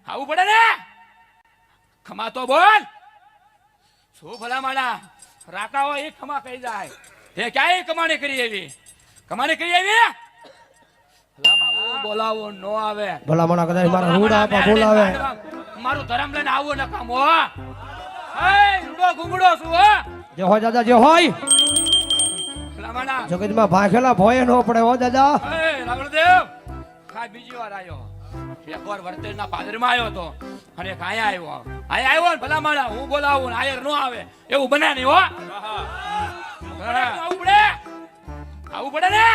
આવું પડે ને ખમા તો બોલ શું ભલા માણા રાકા હોય એ ખમા કહી જાય એ ક્યાંય કમાણી કરી એવી બોલાવો નો આવે ભલા માણા કદાચ મારા રૂડા આપા બોલાવે મારું ધર્મ લઈને આવો ન કામ હો એ રૂડો ગુમડો છું હો જે હોય દાદા જે હોય ભલા માણા જગતમાં ભાખેલા ભોય નો પડે હો દાદા એ રાવણદેવ કાઈ બીજી વાર આવ્યો એકવાર વર્તેજના પાદરમાં આવ્યો તો અને કાયા આવ્યો ને ભલા માણા હું બોલાવું ને આયર નો આવે એવું બને નહીં હો આવું પડે ને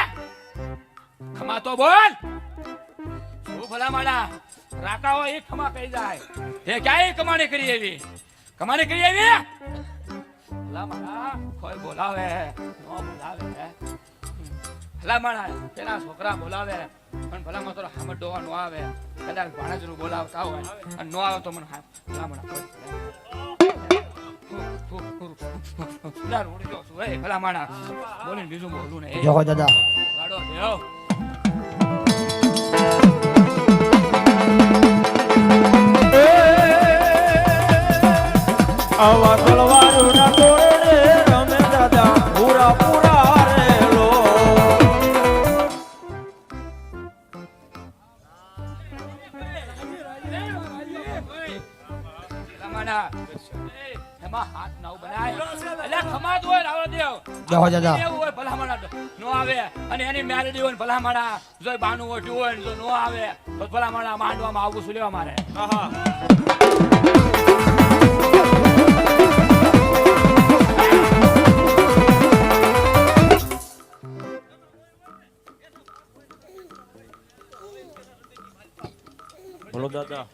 ખમા તો બોલ શું ભલા માણા રાકા હોય એ ખમા કહી જાય એ ક્યાંય કમાણી કરી એવી ભલા માણા કોઈ બોલાવે નો બોલાવે ભલા માણા પેલા છોકરા બોલાવે પણ ભલા માં તો હામડ ડોવા નો આવે કદાચ ભાણેજનું બોલાવતા હોય અને નો આવે તો મને ભલા માણા ભલા માણા બોલીને બીજું બોલું ને જે હોય દાદા લાડો દેવ આવા તલવારો ના તોડે રમે દાદા પૂરા પૂરા રેલો એમાં હાથ ના બનાય એટલે ખમાત હોય રાવણદેવ જે હોય દાદા એવું હોય ભલામણા નો આવે અને એની મેલડી હોય ભલામણા જો બાનું ઓઢ્યું હોય જો નો આવે તો ભલામણા માંડવામાં આવું શું લેવા મારે બોલો દાદા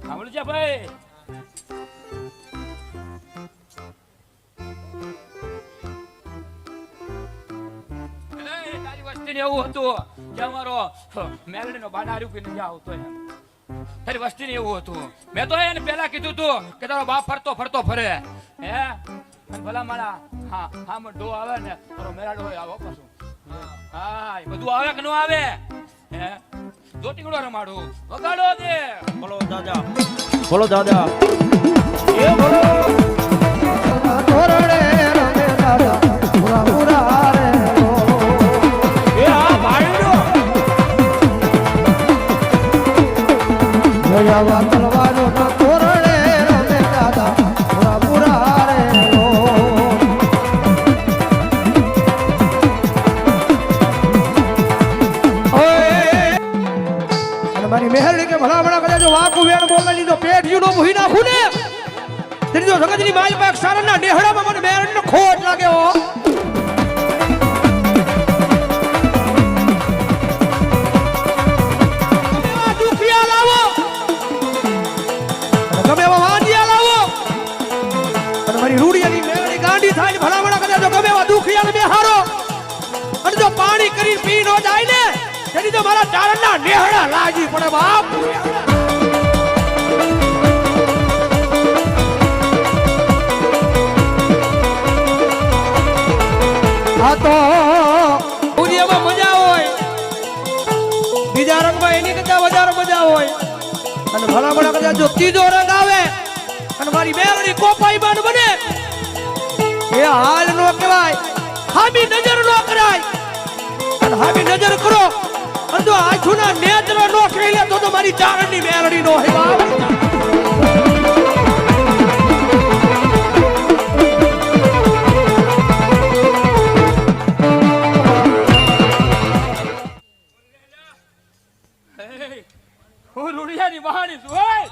સાંભળું છે ભાઈ તારી વસ્તી એવું હતું કે અમારો મેલડી નો બાનાર્યું કે નથી આવતો એમ તારી વસ્તી ને એવું હતું મેં તો એને પેલા કીધું તું કે તારો બાપ ફરતો ફરે હે અને ભલા મારા હા ડો આવે ને તારો મેરાડો હોય આવો પાછું હા એ બધું આવે કે ન આવે હે જો ટીકડો રમાડું વગાડો દે બોલો દાદા એ બોલો તોરણે રમે દાદા પૂરા પૂરા રેલો એ આ ભાઈડો આવા તલવારો ના તોરણે રમે દાદા પૂરા પૂરા રેલો મારી મેહરડી કે ભલા ભલા કદાચ વાકુ વેણ બોલા લીધો પેઢીઓ નો ભૂઈ નાખું ને તેની જો જગતની માલ પાક સારના ડેહડામાં મને મેહરડી નો ખોટ લાગે હો દુખિયા લાવો ગમે એવા વાંદિયા લાવો અને મારી રૂડિયાની મેહરડી ગાંડી થાય ભલા ભલા કદાચ ગમે એવા દુખિયાને બેહારો અને જો પાણી કરી પી નો જાય ને તેની તો મારા ચારણના નેહડા લાગી પડે બાપ આ તો દુનિયામાં મજા હોય બીજા રંગમાં એની કરતા વધારે મજા હોય અને ભલા ભલા કદાચ જો ત્રીજો રંગ આવે અને મારી મેરડી કોપાઈ બાન બને એ હાલ નો કહેવાય હામી નજર નો કરાય અને હામી નજર કરો અંદો આંખોના નેત્ર નો કરી લે તો મારી ચારણની મેરડી નો હે બાપ હું રૂડિયાની બહાની છું ઓય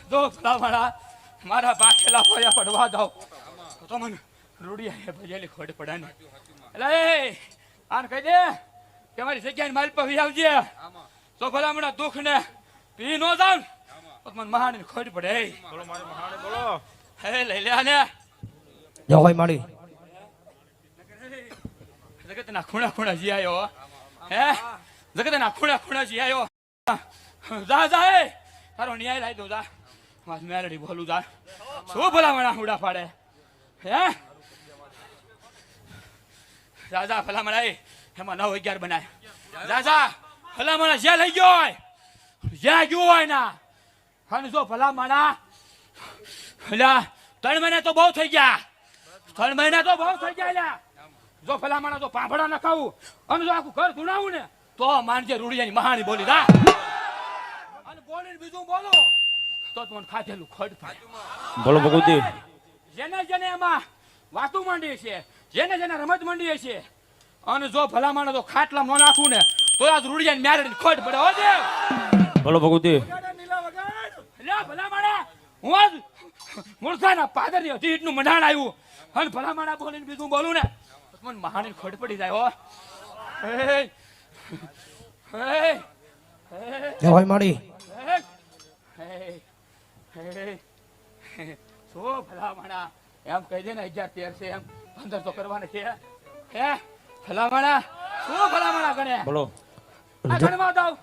દો ભલામણા મારા બાખેલા પોયા પડવા દો તો મને રૂડિયા ભજેલી ખોટ પડે ને એટલે આને કહી દે કે મારી જગ્યાની મારી પર આવજે તો ભલામણા દુઃખ ને પી નો જાવ તો મને મહાની ખોટ પડે બોલો મારે મહાણે બોલો હે લઈ લે આને જો હોય મારી જગતના ખૂણા ખૂણા જી આવ્યો હે જગતના ખૂણા ખૂણા જી આવ્યો જા જા એ તારો ન્યાય લાવી દો જા મારી મેલડી બોલું જા શું ભલામણા હુડા પાડે હે રાજા ભલામણા એમાં 9-11 બનાય રાજા ભલામણા જ્યાં લઈ ગયો હોય જ્યાં ગયો હોય ના અને જો ભલામણા અલ્યા 3 મહિના તો બહુ થઈ ગયા 3 મહિના તો બહુ થઈ ગયા અલ્યા જો ભલામણા તો પાપડા ન ખાવું અને જો આખું ઘર ધુણાવું ને તો માનજે રૂડિયાની મહાની બોલી રા અને બોલીને બીજું બોલો તો તમને ખાધેલું ખડ થાય બોલો ભગવતી જેને જેને એમાં વાતો માંડી છે જેને જેને રમત માંડી છે અને જો ભલામણ તો ખાટલા નો નાખું ને તો આજ રૂડિયાની મેરડી ખડ પડે હો દેવ બોલો ભગવતી લે ભલામણ હું આજ મૂર્ખાના પાદરની અધીટનું મંડાણ આવ્યું અને ભલામણ બોલીને બીજું બોલું ને મને મહાની ખડ પડી જાય હો જવાય માડી શું ભલામણા એમ કહી દે ને 11-13 છે એમ 15 તો કરવાના છે હે ભલામણા શું ભલામણા ગણે બોલો આ ગણવા દઉં